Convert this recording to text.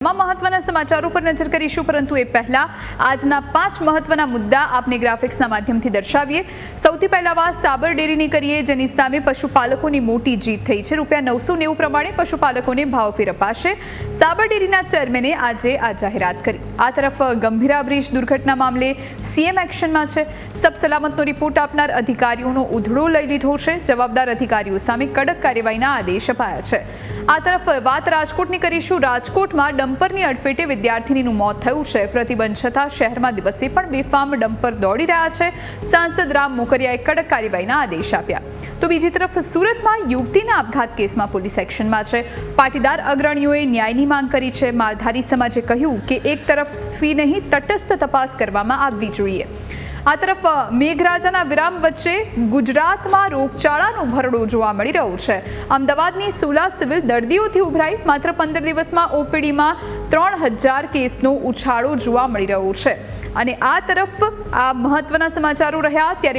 તમામ મહત્વના સમાચારો પર નજર કરીશું, પરંતુ એ પહેલા આજના 5 મહત્વના મુદ્દા આપને ગ્રાફિક્સના માધ્યમથી દર્શાવીએ। સૌથી પહેલા વાત સાબર ડેરીની કરીએ, જેની સામે પશુપાલકોની મોટી જીત થઈ છે। ₹990 પ્રમાણે પશુપાલકોને ભાવફેર અપાશે। સાબર ડેરીના ચેરમેને આજે આ જાહેરાત કરી। આ તરફ ગંભીરા બ્રિજ દુર્ઘટના મામલે સીએમ એક્શનમાં છે। સબ સલામતનો રિપોર્ટ આપનાર અધિકારીઓનો ઉધડો લઈ લીધો છે। જવાબદાર અધિકારીઓ સામે કડક કાર્યવાહીના આદેશ અપાયા છે। આ તરફ વાત રાજકોટની કરીશું। રાજકોટમાં ડમ્પરની અડફેટે વિદ્યાર્થીનીનું મોત થયું છે। પ્રતિબંધ છતાં શહેરમાં દિવસે પણ બેફામ ડમ્પર દોડી રહ્યા છે। સાંસદ રામ મોકરિયાએ કડક કાર્યવાહીના આદેશ આપ્યા। તો બીજી તરફ સુરતમાં યુવતીના આપઘાત કેસમાં પોલીસ એક્શનમાં છે। પાટીદાર અગ્રણીઓએ ન્યાયની માંગ કરી છે। માલધારી સમાજે કહ્યું કે એક તરફથી નહીં, તટસ્થ તપાસ કરવામાં આવવી જોઈએ। આ તરફ મેઘરાજાના વિરામ વચ્ચે ગુજરાતમાં રોગચાળાનો ભરડો જોવા મળી રહ્યો છે। અમદાવાદની 16 સિવિલ દર્દીઓથી ઉભરાઈ। માત્ર 15 દિવસમાં ઓપીડીમાં 3000 કેસનો ઉછાળો જોવા મળી રહ્યો છે। અને આ તરફ આ મહત્વના સમાચારો રહ્યા। ત્યારે